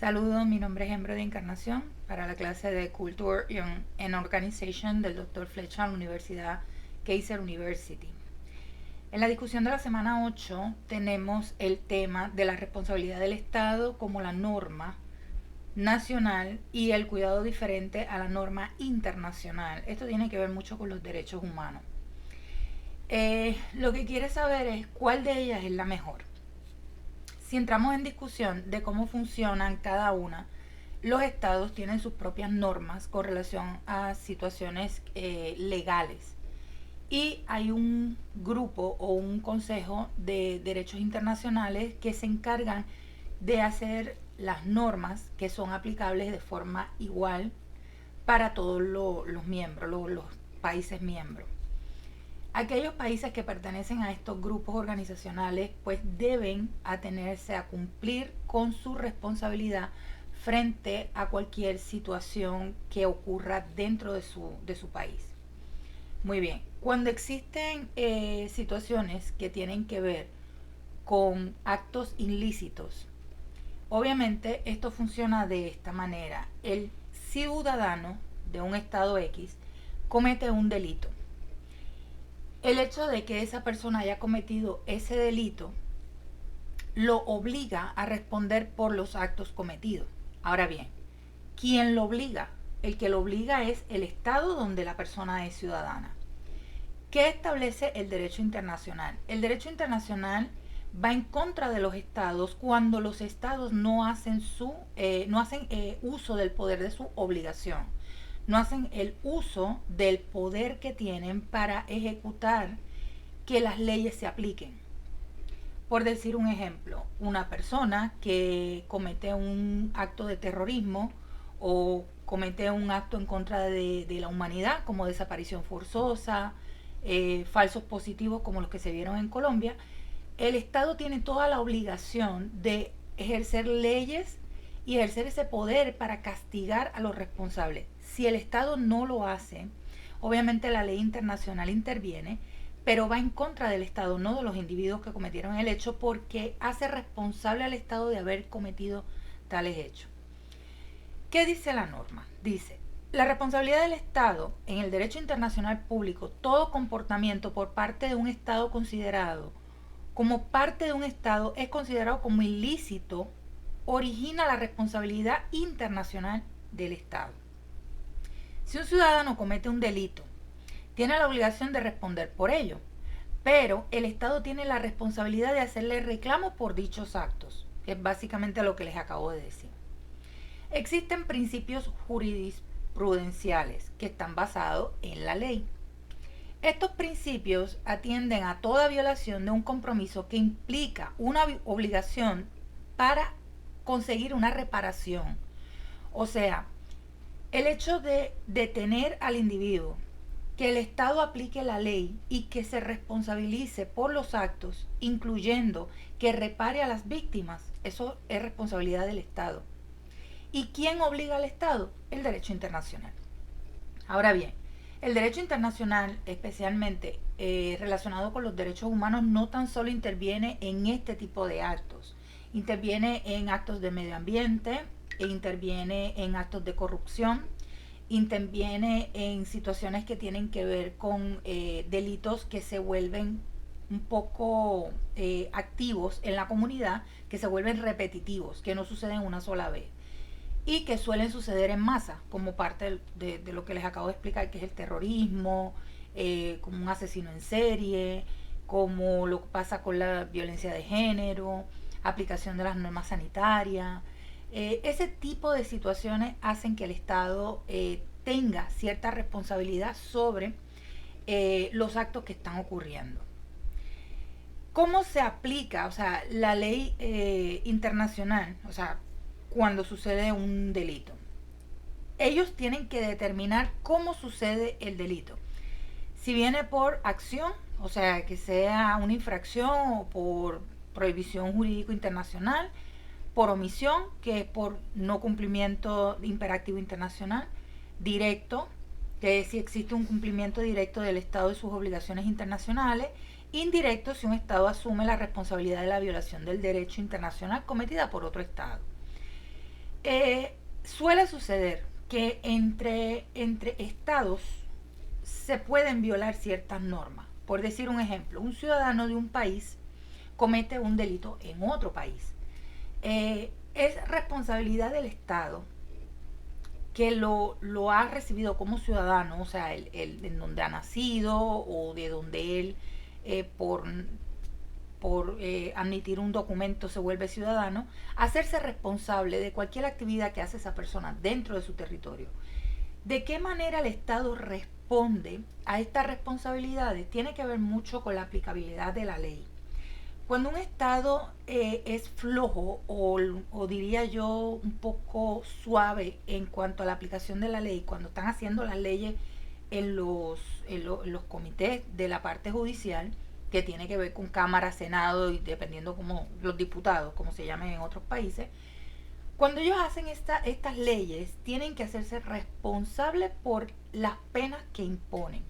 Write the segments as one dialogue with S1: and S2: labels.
S1: Saludos, mi nombre es Embro de Encarnación para la clase de Culture and Organization del Dr. Fletcher en la Universidad Kaiser University. En la discusión de la semana 8 tenemos el tema de la responsabilidad del Estado como la norma nacional y el cuidado diferente a la norma internacional. Esto tiene que ver mucho con los derechos humanos. Lo que quiere saber es cuál de ellas es la mejor. Si entramos en discusión de cómo funcionan cada una, los estados tienen sus propias normas con relación a situaciones legales. Y hay un grupo o un consejo de derechos internacionales que se encargan de hacer las normas que son aplicables de forma igual para todos los miembros, los países miembros. Aquellos países que pertenecen a estos grupos organizacionales pues deben atenerse a cumplir con su responsabilidad frente a cualquier situación que ocurra dentro de su país. Muy bien, cuando existen situaciones que tienen que ver con actos ilícitos, obviamente esto funciona de esta manera. El ciudadano de un estado X comete un delito. El hecho de que esa persona haya cometido ese delito lo obliga a responder por los actos cometidos. Ahora bien, ¿quién lo obliga? El que lo obliga es el estado donde la persona es ciudadana. ¿Qué establece el derecho internacional? El derecho internacional va en contra de los estados cuando los estados no hacen uso del poder de su obligación. No hacen el uso del poder que tienen para ejecutar que las leyes se apliquen. Por decir un ejemplo, una persona que comete un acto de terrorismo o comete un acto en contra de la humanidad, como desaparición forzosa, falsos positivos como los que se vieron en Colombia, el Estado tiene toda la obligación de ejercer leyes y ejercer ese poder para castigar a los responsables. Si el Estado no lo hace, obviamente la ley internacional interviene, pero va en contra del Estado, no de los individuos que cometieron el hecho, porque hace responsable al Estado de haber cometido tales hechos. ¿Qué dice la norma? Dice, la responsabilidad del Estado en el derecho internacional público, todo comportamiento por parte de un Estado considerado como parte de un Estado es considerado como ilícito, origina la responsabilidad internacional del Estado. Si un ciudadano comete un delito, tiene la obligación de responder por ello, pero el Estado tiene la responsabilidad de hacerle reclamo por dichos actos, que es básicamente lo que les acabo de decir. Existen principios jurisprudenciales que están basados en la ley. Estos principios atienden a toda violación de un compromiso que implica una obligación para conseguir una reparación. O sea, el hecho de detener al individuo, que el Estado aplique la ley y que se responsabilice por los actos, incluyendo que repare a las víctimas, eso es responsabilidad del Estado. ¿Y quién obliga al Estado? El derecho internacional. Ahora bien, el derecho internacional, especialmente relacionado con los derechos humanos, no tan solo interviene en este tipo de actos, interviene en actos de medio ambiente, interviene en actos de corrupción, interviene en situaciones que tienen que ver con delitos que se vuelven un poco activos en la comunidad, que se vuelven repetitivos, que no suceden una sola vez y que suelen suceder en masa, como parte de lo que les acabo de explicar, que es el terrorismo, como un asesino en serie, como lo que pasa con la violencia de género, aplicación de las normas sanitarias. Ese tipo de situaciones hacen que el Estado tenga cierta responsabilidad sobre los actos que están ocurriendo. ¿Cómo se aplica, o sea, la ley internacional, o sea, cuando sucede un delito? Ellos tienen que determinar cómo sucede el delito. Si viene por acción, o sea, que sea una infracción o por prohibición jurídico internacional, por omisión, que es por no cumplimiento imperativo internacional, directo, que es si existe un cumplimiento directo del Estado de sus obligaciones internacionales, indirecto si un Estado asume la responsabilidad de la violación del derecho internacional cometida por otro Estado. Suele suceder que entre estados se pueden violar ciertas normas. Por decir un ejemplo, un ciudadano de un país comete un delito en otro país. Es responsabilidad del Estado que lo ha recibido como ciudadano, o sea, en donde ha nacido o de donde él, por admitir un documento se vuelve ciudadano, hacerse responsable de cualquier actividad que hace esa persona dentro de su territorio. ¿De qué manera el Estado responde a estas responsabilidades? Tiene que ver mucho con la aplicabilidad de la ley. Cuando un Estado es flojo o diría yo un poco suave en cuanto a la aplicación de la ley, cuando están haciendo las leyes en los comités de la parte judicial, que tiene que ver con Cámara, Senado y dependiendo como los diputados, como se llamen en otros países, cuando ellos hacen estas leyes, tienen que hacerse responsables por las penas que imponen.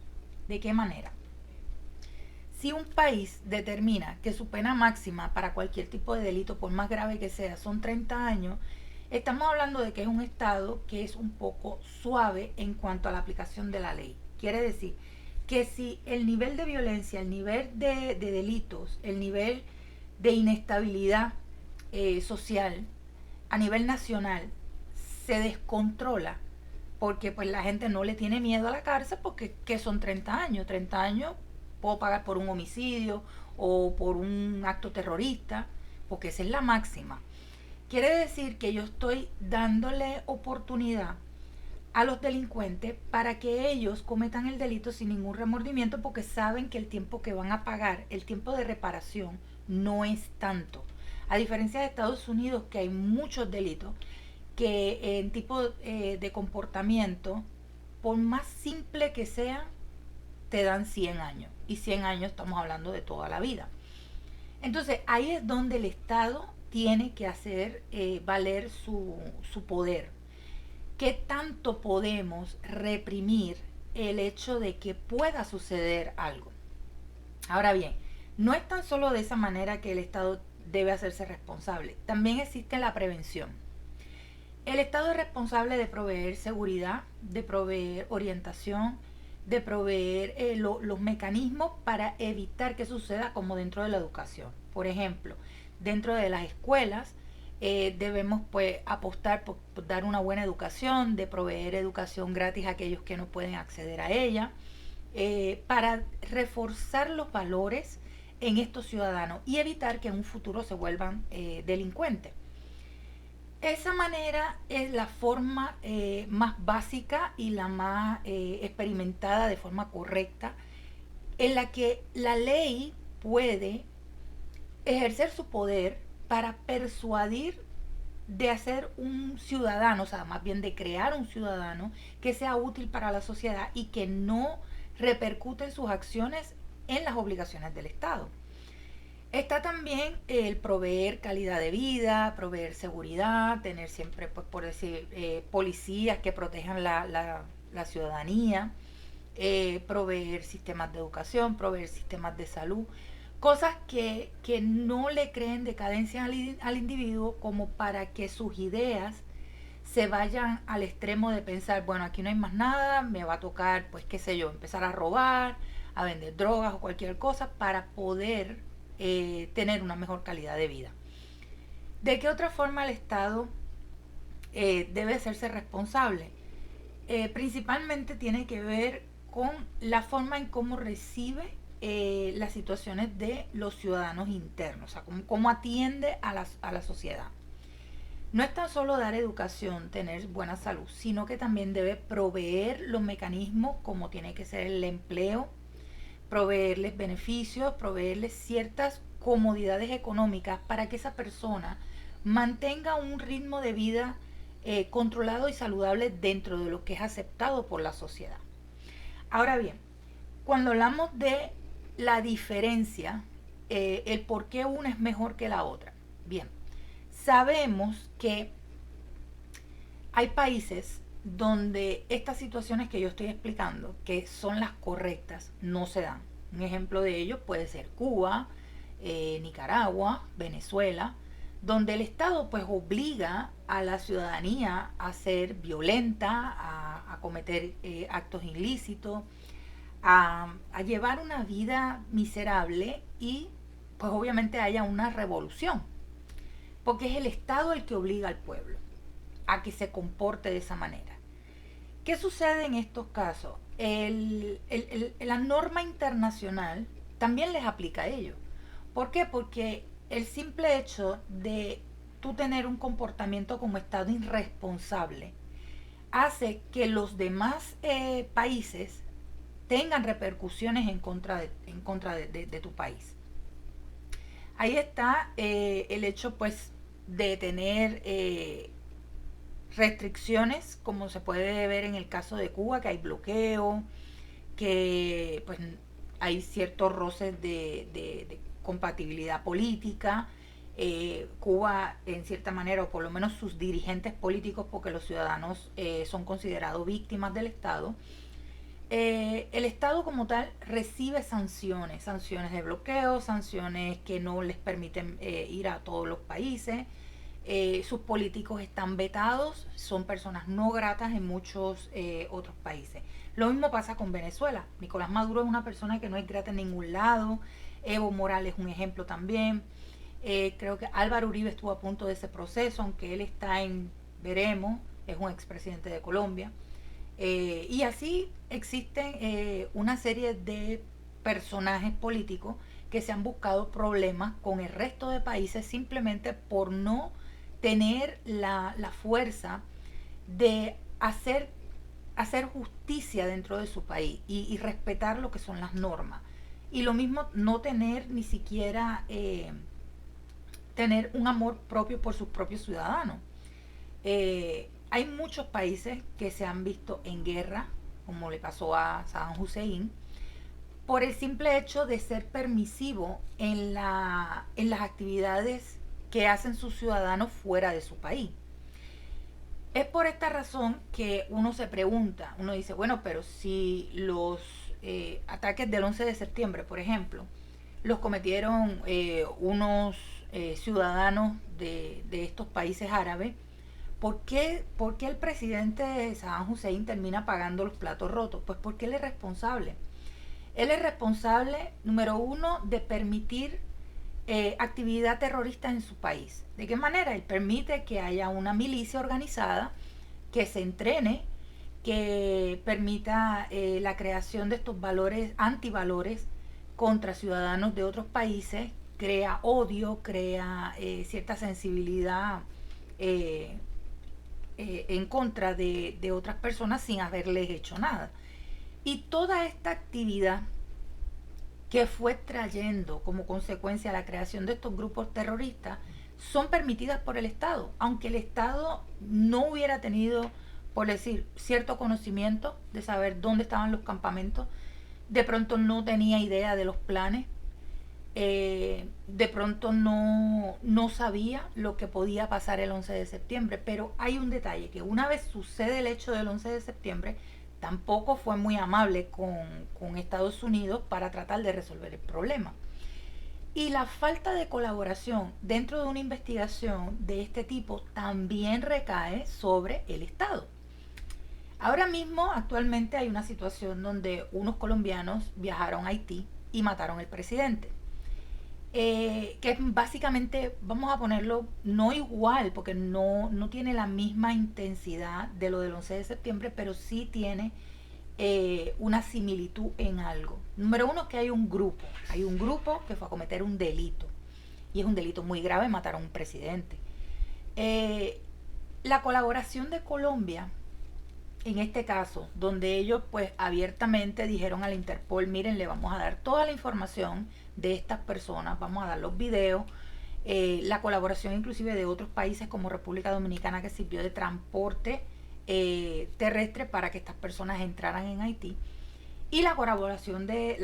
S1: ¿De qué manera? Si un país determina que su pena máxima para cualquier tipo de delito, por más grave que sea, son 30 años, estamos hablando de que es un Estado que es un poco suave en cuanto a la aplicación de la ley. Quiere decir que si el nivel de violencia, el nivel de delitos, el nivel de inestabilidad social a nivel nacional se descontrola, porque pues la gente no le tiene miedo a la cárcel porque ¿qué son 30 años puedo pagar por un homicidio o por un acto terrorista, porque esa es la máxima. Quiere decir que yo estoy dándole oportunidad a los delincuentes para que ellos cometan el delito sin ningún remordimiento porque saben que el tiempo que van a pagar, el tiempo de reparación, no es tanto. A diferencia de Estados Unidos, que hay muchos delitos que en tipo de comportamiento, por más simple que sea, te dan 100 años. Y 100 años estamos hablando de toda la vida. Entonces ahí es donde el Estado tiene que hacer valer su poder. ¿Qué tanto podemos reprimir el hecho de que pueda suceder algo? Ahora bien, no es tan solo de esa manera que el Estado debe hacerse responsable. También existe la prevención. El Estado es responsable de proveer seguridad, de proveer orientación, de proveer los mecanismos para evitar que suceda como dentro de la educación. Por ejemplo, dentro de las escuelas debemos pues apostar por dar una buena educación, de proveer educación gratis a aquellos que no pueden acceder a ella, para reforzar los valores en estos ciudadanos y evitar que en un futuro se vuelvan delincuentes. Esa manera es la forma más básica y la más experimentada de forma correcta en la que la ley puede ejercer su poder para persuadir de hacer un ciudadano, o sea, más bien de crear un ciudadano que sea útil para la sociedad y que no repercute en sus acciones en las obligaciones del Estado. Está también el proveer calidad de vida, proveer seguridad, tener siempre, pues por decir, policías que protejan la ciudadanía, proveer sistemas de educación, proveer sistemas de salud, cosas que no le creen decadencia al individuo como para que sus ideas se vayan al extremo de pensar, bueno, aquí no hay más nada, me va a tocar, pues qué sé yo, empezar a robar, a vender drogas o cualquier cosa para poder tener una mejor calidad de vida. ¿De qué otra forma el Estado debe hacerse responsable? Principalmente tiene que ver con la forma en cómo recibe las situaciones de los ciudadanos internos, o sea, cómo atiende a la sociedad. No es tan solo dar educación, tener buena salud, sino que también debe proveer los mecanismos como tiene que ser el empleo, proveerles beneficios, proveerles ciertas comodidades económicas para que esa persona mantenga un ritmo de vida controlado y saludable dentro de lo que es aceptado por la sociedad. Ahora bien, cuando hablamos de la diferencia, el por qué una es mejor que la otra, bien, sabemos que hay países donde estas situaciones que yo estoy explicando, que son las correctas, no se dan. Un ejemplo de ello puede ser Cuba, Nicaragua, Venezuela, donde el Estado pues obliga a la ciudadanía a ser violenta, a cometer actos ilícitos, a llevar una vida miserable y pues obviamente haya una revolución, porque es el Estado el que obliga al pueblo a que se comporte de esa manera. ¿Qué sucede en estos casos? La norma internacional también les aplica a ellos. ¿Por qué? Porque el simple hecho de tú tener un comportamiento como Estado irresponsable hace que los demás países tengan repercusiones en contra de tu país. Ahí está el hecho pues de tener restricciones, como se puede ver en el caso de Cuba, que hay bloqueo, que pues hay ciertos roces de compatibilidad política. Cuba, en cierta manera, o por lo menos sus dirigentes políticos, porque los ciudadanos son considerados víctimas del Estado, el Estado como tal recibe sanciones, sanciones de bloqueo, sanciones que no les permiten ir a todos los países. Sus políticos están vetados, son personas no gratas en muchos otros países. Lo mismo pasa con Venezuela. Nicolás Maduro es una persona que no es grata en ningún lado. Evo Morales es un ejemplo también. Creo que Álvaro Uribe estuvo a punto de ese proceso, aunque él está en veremos, es un expresidente de Colombia. Y así existen una serie de personajes políticos que se han buscado problemas con el resto de países simplemente por no tener la fuerza de hacer justicia dentro de su país y respetar lo que son las normas. Y lo mismo, no tener ni siquiera tener un amor propio por sus propios ciudadanos. Hay muchos países que se han visto en guerra, como le pasó a Saddam Hussein, por el simple hecho de ser permisivo en las actividades que hacen sus ciudadanos fuera de su país. Es por esta razón que uno se pregunta, uno dice, bueno, pero si los ataques del 11 de septiembre, por ejemplo, los cometieron unos ciudadanos de estos países árabes, ¿por qué el presidente Saddam Hussein termina pagando los platos rotos? Pues porque él es responsable. Él es responsable, número uno, de permitir actividad terrorista en su país. ¿De qué manera? Él permite que haya una milicia organizada que se entrene, que permita la creación de estos valores, antivalores contra ciudadanos de otros países, crea odio, crea cierta sensibilidad en contra de otras personas sin haberles hecho nada. Y toda esta actividad que fue trayendo como consecuencia la creación de estos grupos terroristas son permitidas por el Estado, aunque el Estado no hubiera tenido, por decir, cierto conocimiento de saber dónde estaban los campamentos, de pronto no tenía idea de los planes, de pronto no sabía lo que podía pasar el 11 de septiembre, pero hay un detalle, que una vez sucede el hecho del 11 de septiembre, tampoco fue muy amable con Estados Unidos para tratar de resolver el problema. Y la falta de colaboración dentro de una investigación de este tipo también recae sobre el Estado. Ahora mismo, actualmente, hay una situación donde unos colombianos viajaron a Haití y mataron al presidente. Que es básicamente, vamos a ponerlo, no igual, porque no tiene la misma intensidad de lo del 11 de septiembre, pero sí tiene una similitud en algo. Número uno, que hay un grupo que fue a cometer un delito, y es un delito muy grave, matar a un presidente. La colaboración de Colombia, en este caso, donde ellos pues abiertamente dijeron a la Interpol, miren, le vamos a dar toda la información de estas personas, vamos a dar los videos, la colaboración inclusive de otros países como República Dominicana, que sirvió de transporte terrestre para que estas personas entraran en Haití, y la colaboración de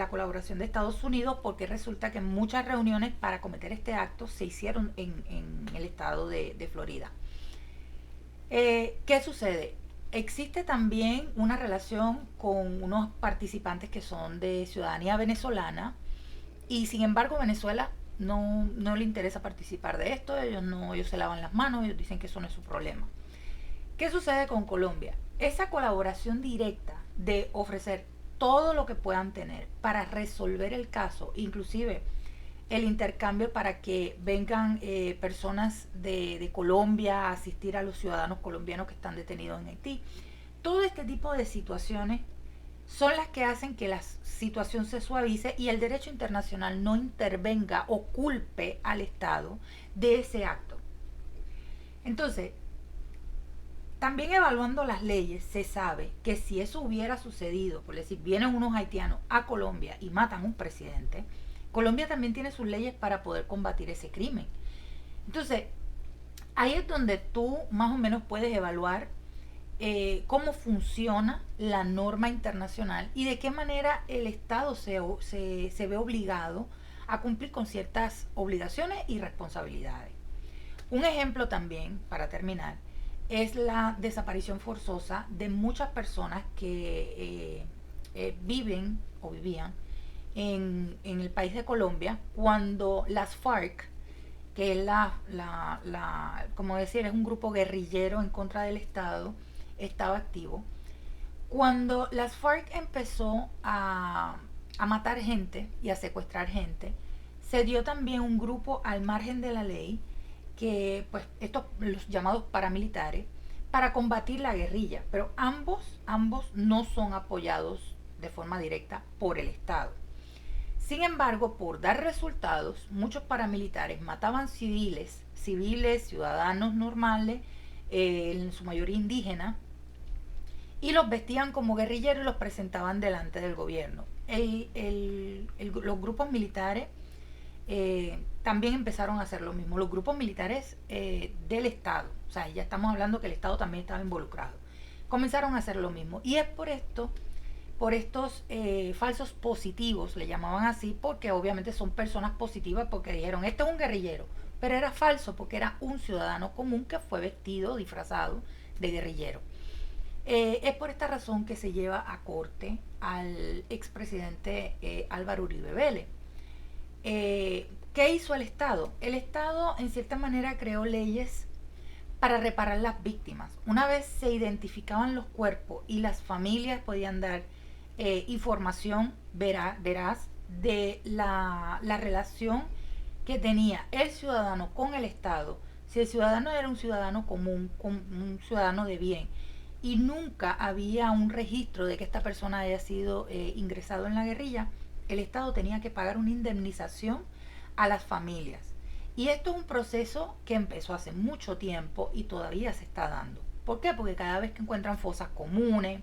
S1: Estados Unidos, porque resulta que muchas reuniones para cometer este acto se hicieron en el estado de Florida. ¿Qué sucede? Existe también una relación con unos participantes que son de ciudadanía venezolana, y sin embargo Venezuela no le interesa participar de esto, ellos se lavan las manos, ellos dicen que eso no es su problema. ¿Qué sucede con Colombia? Esa colaboración directa de ofrecer todo lo que puedan tener para resolver el caso, inclusive el intercambio para que vengan personas de Colombia a asistir a los ciudadanos colombianos que están detenidos en Haití. Todo este tipo de situaciones son las que hacen que la situación se suavice y el derecho internacional no intervenga o culpe al Estado de ese acto. Entonces, también evaluando las leyes, se sabe que si eso hubiera sucedido, por decir, vienen unos haitianos a Colombia y matan a un presidente, Colombia también tiene sus leyes para poder combatir ese crimen. Entonces, ahí es donde tú más o menos puedes evaluar cómo funciona la norma internacional y de qué manera el Estado se ve obligado a cumplir con ciertas obligaciones y responsabilidades. Un ejemplo también, para terminar, es la desaparición forzosa de muchas personas que viven o vivían en el país de Colombia cuando las FARC, que es como decir, es un grupo guerrillero en contra del Estado, estaba activo. Cuando las FARC empezó a matar gente y a secuestrar gente, se dio también un grupo al margen de la ley, que pues estos los llamados paramilitares, para combatir la guerrilla, pero ambos no son apoyados de forma directa por el Estado. Sin embargo, por dar resultados, muchos paramilitares mataban civiles, ciudadanos normales, en su mayoría indígenas, y los vestían como guerrilleros y los presentaban delante del gobierno. Los grupos militares también empezaron a hacer lo mismo. Los grupos militares del Estado, o sea, ya estamos hablando que el Estado también estaba involucrado, comenzaron a hacer lo mismo. Y es por estos falsos positivos, le llamaban así, porque obviamente son personas positivas, porque dijeron, este es un guerrillero, pero era falso porque era un ciudadano común que fue vestido, disfrazado de guerrillero. Es por esta razón que se lleva a corte al expresidente Álvaro Uribe Vélez. ¿Qué hizo el Estado? El Estado en cierta manera creó leyes para reparar las víctimas. Una vez se identificaban los cuerpos y las familias podían dar información veraz de la relación que tenía el ciudadano con el Estado. Si el ciudadano era un ciudadano común, un ciudadano de bien, y nunca había un registro de que esta persona haya sido ingresado en la guerrilla, el Estado tenía que pagar una indemnización a las familias. Y esto es un proceso que empezó hace mucho tiempo y todavía se está dando. ¿Por qué? Porque cada vez que encuentran fosas comunes,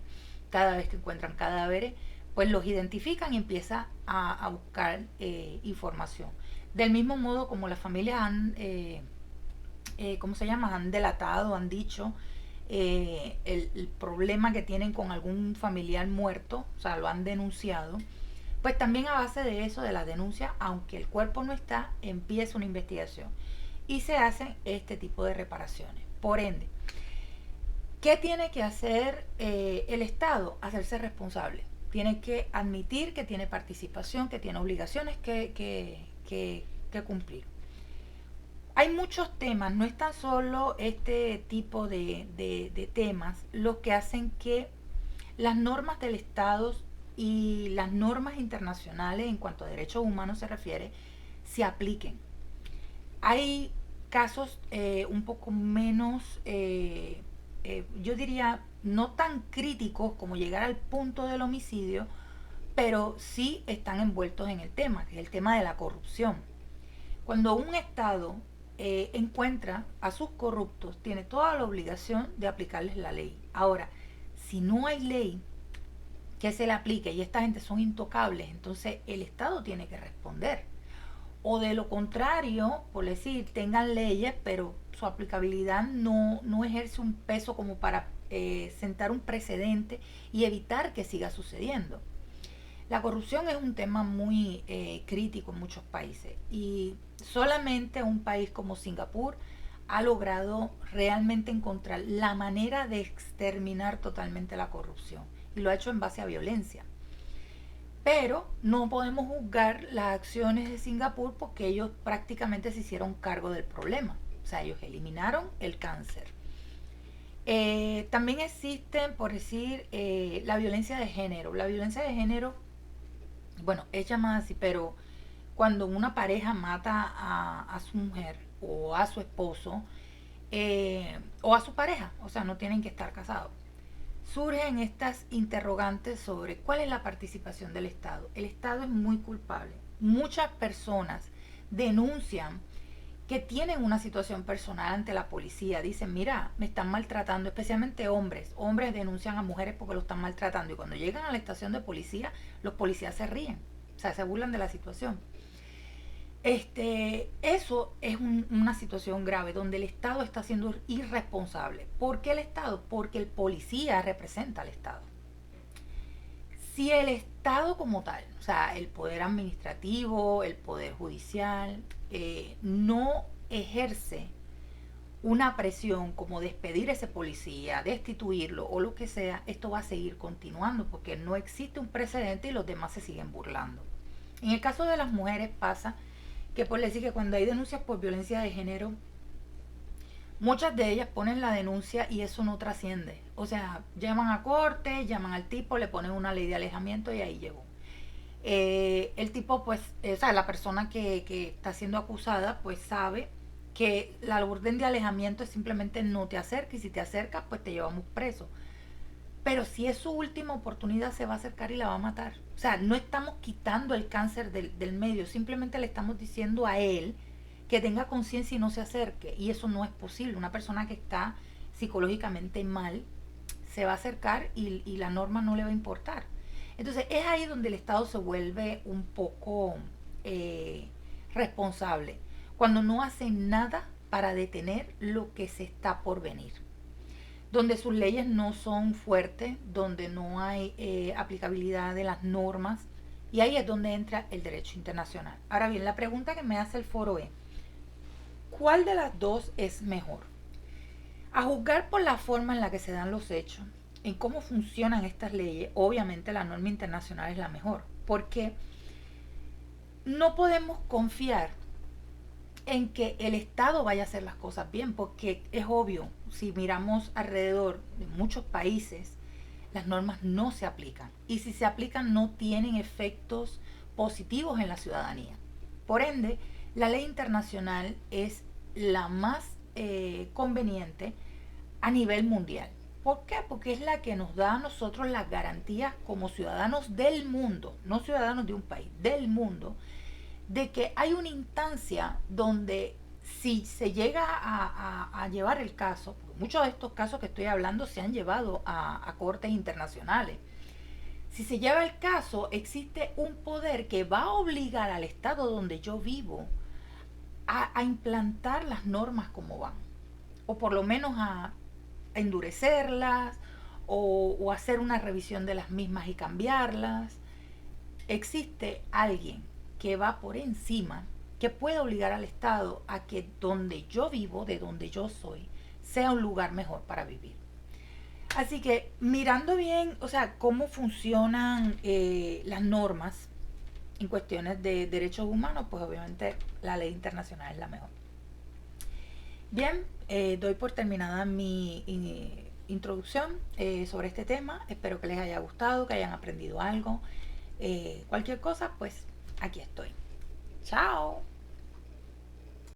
S1: cada vez que encuentran cadáveres, pues los identifican y empiezan a buscar información. Del mismo modo como las familias ¿cómo se llama? Han delatado, han dicho el problema que tienen con algún familiar muerto, o sea, lo han denunciado, pues también a base de eso, de la denuncia, aunque el cuerpo no está, empieza una investigación y se hacen este tipo de reparaciones. Por ende, ¿qué tiene que hacer el Estado? Hacerse responsable. Tiene que admitir que tiene participación, que tiene obligaciones que cumplir. Hay muchos temas, no es tan solo este tipo de temas los que hacen que las normas del Estado y las normas internacionales en cuanto a derechos humanos se refiere, se apliquen. Hay casos un poco menos, yo diría, no tan críticos como llegar al punto del homicidio, pero sí están envueltos en el tema, que es el tema de la corrupción. Cuando un Estado encuentra a sus corruptos, tiene toda la obligación de aplicarles la ley. Ahora, si no hay ley que se le aplique y esta gente son intocables, entonces el Estado tiene que responder. O de lo contrario, por decir, tengan leyes, pero su aplicabilidad no ejerce un peso como para sentar un precedente y evitar que siga sucediendo. La corrupción es un tema muy crítico en muchos países y solamente un país como Singapur ha logrado realmente encontrar la manera de exterminar totalmente la corrupción y lo ha hecho en base a violencia. Pero no podemos juzgar las acciones de Singapur porque ellos prácticamente se hicieron cargo del problema. O sea, ellos eliminaron el cáncer. También existen, por decir, la violencia de género. La violencia de género, bueno, es llamada así, pero cuando una pareja mata a su mujer o a su esposo o a su pareja, o sea, no tienen que estar casados, surgen estas interrogantes sobre cuál es la participación del Estado. El Estado es muy culpable. Muchas personas denuncian que tienen una situación personal ante la policía. Dicen, mira, me están maltratando, especialmente hombres. Hombres denuncian a mujeres porque lo están maltratando. Y cuando llegan a la estación de policía, los policías se ríen. O sea, se burlan de la situación. Eso es una situación grave donde el Estado está siendo irresponsable. ¿Por qué el Estado? Porque el policía representa al Estado. Si el Estado como tal, o sea, el poder administrativo, el poder judicial, no ejerce una presión como despedir a ese policía, destituirlo o lo que sea, esto va a seguir continuando porque no existe un precedente y los demás se siguen burlando. En el caso de las mujeres pasa que por decir que cuando hay denuncias por violencia de género, muchas de ellas ponen la denuncia y eso no trasciende. O sea, llaman a corte, llaman al tipo, le ponen una ley de alejamiento y ahí llegó. El tipo, pues, o sea, la persona que está siendo acusada, pues sabe que la orden de alejamiento es simplemente no te acerques y si te acercas, pues te llevamos preso. Pero si es su última oportunidad, se va a acercar y la va a matar. O sea, no estamos quitando el cáncer del medio, simplemente le estamos diciendo a él que tenga conciencia y no se acerque. Y eso no es posible. Una persona que está psicológicamente mal se va a acercar y la norma no le va a importar. Entonces es ahí donde el Estado se vuelve un poco responsable, cuando no hace nada para detener lo que se está por venir, donde sus leyes no son fuertes, donde no hay aplicabilidad de las normas, y ahí es donde entra el derecho internacional. Ahora bien, la pregunta que me hace el foro es, ¿cuál de las dos es mejor? A juzgar por la forma en la que se dan los hechos, en cómo funcionan estas leyes, obviamente la norma internacional es la mejor, porque no podemos confiar en que el Estado vaya a hacer las cosas bien, porque es obvio, si miramos alrededor de muchos países, las normas no se aplican. Y si se aplican, no tienen efectos positivos en la ciudadanía. Por ende, la ley internacional es la más conveniente a nivel mundial. ¿Por qué? Porque es la que nos da a nosotros las garantías como ciudadanos del mundo, no ciudadanos de un país, del mundo, de que hay una instancia donde si se llega a llevar el caso, porque muchos de estos casos que estoy hablando se han llevado a cortes internacionales, si se lleva el caso, existe un poder que va a obligar al estado donde yo vivo a implantar las normas como van, o por lo menos a endurecerlas, o hacer una revisión de las mismas y cambiarlas. Existe alguien que va por encima, que puede obligar al Estado a que donde yo vivo, de donde yo soy, sea un lugar mejor para vivir. Así que mirando bien, o sea, cómo funcionan las normas en cuestiones de derechos humanos, pues obviamente la ley internacional es la mejor. Bien, doy por terminada mi introducción sobre este tema. Espero que les haya gustado, que hayan aprendido algo. Cualquier cosa, pues aquí estoy. Chao.